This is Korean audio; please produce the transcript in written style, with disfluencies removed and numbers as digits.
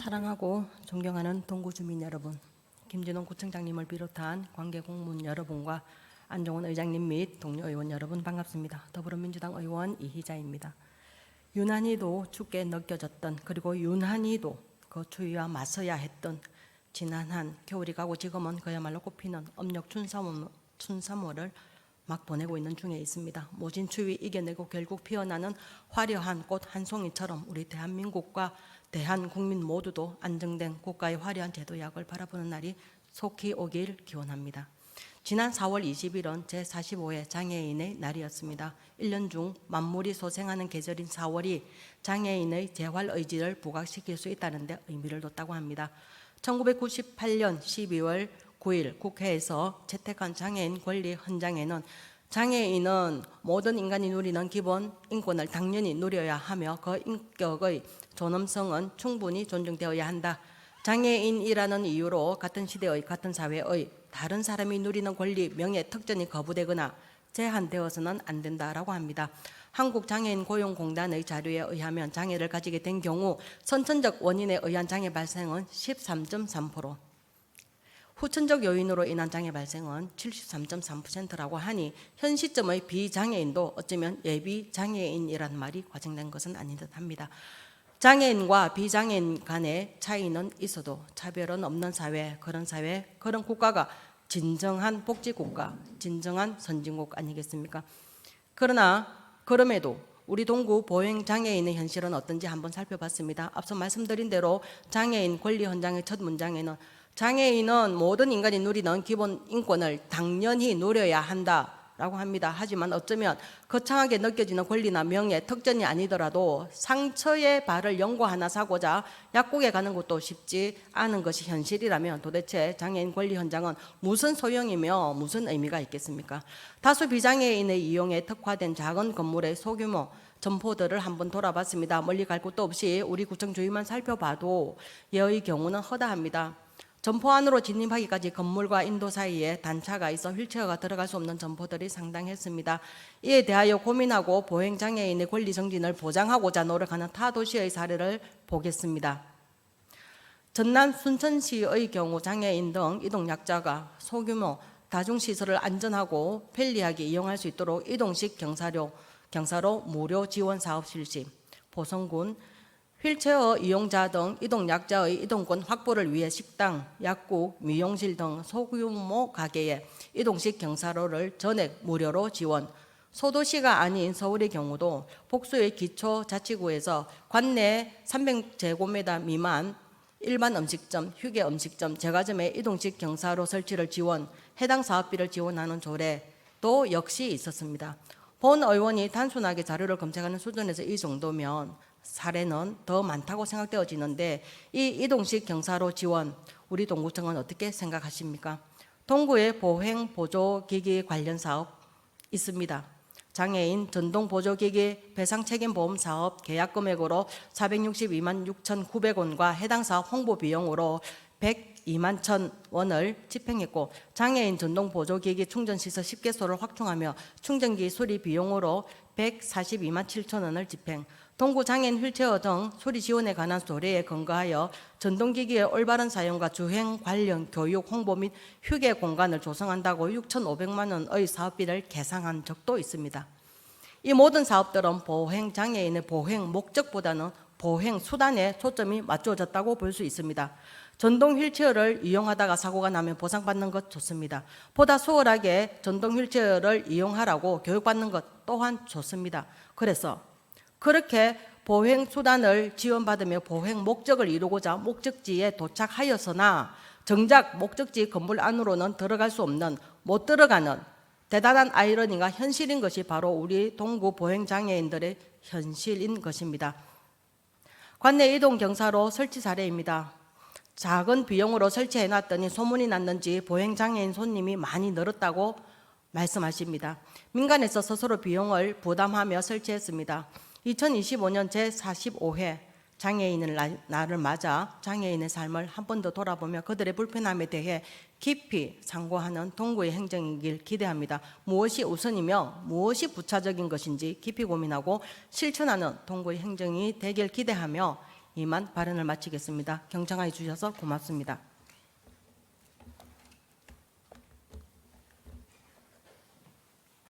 사랑하고 존경하는 동구 주민 여러분, 김진홍 구청장님을 비롯한 관계 공무원 여러분과 안종원 의장님 및 동료 의원 여러분 반갑습니다. 더불어민주당 의원 이희자입니다. 유난히도 춥게 느껴졌던, 그리고 유난히도 그 추위와 맞서야 했던 지난 한 겨울이 가고 지금은 그야말로 꽃피는 âm력 춘삼월을 막 보내고 있는 중에 있습니다. 모진 추위 이겨내고 결국 피어나는 화려한 꽃 한 송이처럼 우리 대한민국과 대한국민 모두도 안정된 국가의 화려한 제도약을 바라보는 날이 속히 오길 기원합니다. 지난 4월 20일은 제45회 장애인의 날이었습니다. 1년 중 만물이 소생하는 계절인 4월이 장애인의 재활 의지를 부각시킬 수 있다는 데 의미를 뒀다고 합니다. 1998년 12월 9일 국회에서 채택한 장애인 권리 헌장에는 장애인은 모든 인간이 누리는 기본 인권을 당연히 누려야 하며 그 인격의 존엄성은 충분히 존중되어야 한다. 장애인이라는 이유로 같은 시대의 같은 사회의 다른 사람이 누리는 권리, 명예, 특전이 거부되거나 제한되어서는 안 된다라고 합니다. 한국장애인고용공단의 자료에 의하면 장애를 가지게 된 경우 선천적 원인에 의한 장애 발생은 13.3%, 후천적 요인으로 인한 장애 발생은 73.3%라고 하니 현 시점의 비장애인도 어쩌면 예비장애인이라는 말이 과장된 것은 아닌 듯합니다. 장애인과 비장애인 간의 차이는 있어도 차별은 없는 사회, 그런 국가가 진정한 복지국가, 진정한 선진국 아니겠습니까? 그럼에도 우리 동구 보행장애인의 현실은 어떤지 한번 살펴봤습니다. 앞서 말씀드린 대로 장애인 권리 헌장의 첫 문장에는 장애인은 모든 인간이 누리는 기본 인권을 당연히 누려야 한다라고 합니다. 하지만 어쩌면 거창하게 느껴지는 권리나 명예, 특전이 아니더라도 상처의 발을 연고 하나 사고자 약국에 가는 것도 쉽지 않은 것이 현실이라면 도대체 장애인 권리 헌장은 무슨 소용이며 무슨 의미가 있겠습니까? 다수 비장애인의 이용에 특화된 작은 건물의 소규모 점포들을 한번 돌아봤습니다. 멀리 갈 곳도 없이 우리 구청 주위만 살펴봐도 예의 경우는 허다합니다. 점포 안으로 진입하기까지 건물과 인도 사이에 단차가 있어 휠체어가 들어갈 수 없는 점포들이 상당했습니다. 이에 대하여 고민하고 보행장애인의 권리 정진을 보장하고자 노력하는 타 도시의 사례를 보겠습니다. 전남 순천시의 경우 장애인 등 이동약자가 소규모 다중시설을 안전하고 편리하게 이용할 수 있도록 이동식 경사로 무료 지원 사업 실시, 보성군 휠체어 이용자 등 이동약자의 이동권 확보를 위해 식당, 약국, 미용실 등 소규모 가게에 이동식 경사로를 전액 무료로 지원, 소도시가 아닌 서울의 경우도 복수의 기초자치구에서 관내 300제곱미터 미만 일반 음식점, 휴게 음식점, 제과점에 이동식 경사로 설치를 지원, 해당 사업비를 지원하는 조례도 역시 있었습니다. 본 의원이 단순하게 자료를 검색하는 수준에서 이 정도면 사례는 더 많다고 생각되어지는데, 이 이동식 경사로 지원 우리 동구청은 어떻게 생각하십니까? 동구의 보행 보조기기 관련 사업 있습니다. 장애인 전동 보조기기 배상 책임 보험 사업 계약 금액으로 462만 6,900원과 해당 사업 홍보 비용으로 102만 1,000원을 집행했고, 장애인 전동 보조기기 충전시설 10개소를 확충하며 충전기 수리 비용으로 142만 7,000원을 집행, 동구 장애인 휠체어 등 수리 지원에 관한 조례에 근거하여 전동기기의 올바른 사용과 주행 관련 교육, 홍보 및 휴게 공간을 조성한다고 6,500만 원의 사업비를 계상한 적도 있습니다. 이 모든 사업들은 보행 장애인의 보행 목적보다는 보행 수단에 초점이 맞춰졌다고 볼 수 있습니다. 전동 휠체어를 이용하다가 사고가 나면 보상받는 것 좋습니다. 보다 수월하게 전동 휠체어를 이용하라고 교육받는 것 또한 좋습니다. 그래서 그렇게 보행 수단을 지원받으며 보행 목적을 이루고자 목적지에 도착하였으나 정작 목적지 건물 안으로는 들어갈 수 없는, 못 들어가는 대단한 아이러니가 현실인 것이 바로 우리 동구 보행장애인들의 현실인 것입니다. 관내 이동 경사로 설치 사례입니다. 작은 비용으로 설치해놨더니 소문이 났는지 보행장애인 손님이 많이 늘었다고 말씀하십니다. 민간에서 스스로 비용을 부담하며 설치했습니다. 2025년 제45회 장애인의 날을 맞아 장애인의 삶을 한 번 더 돌아보며 그들의 불편함에 대해 깊이 상고하는 동구의 행정이길 기대합니다. 무엇이 우선이며 무엇이 부차적인 것인지 깊이 고민하고 실천하는 동구의 행정이 되길 기대하며 이만 발언을 마치겠습니다. 경청해 주셔서 고맙습니다.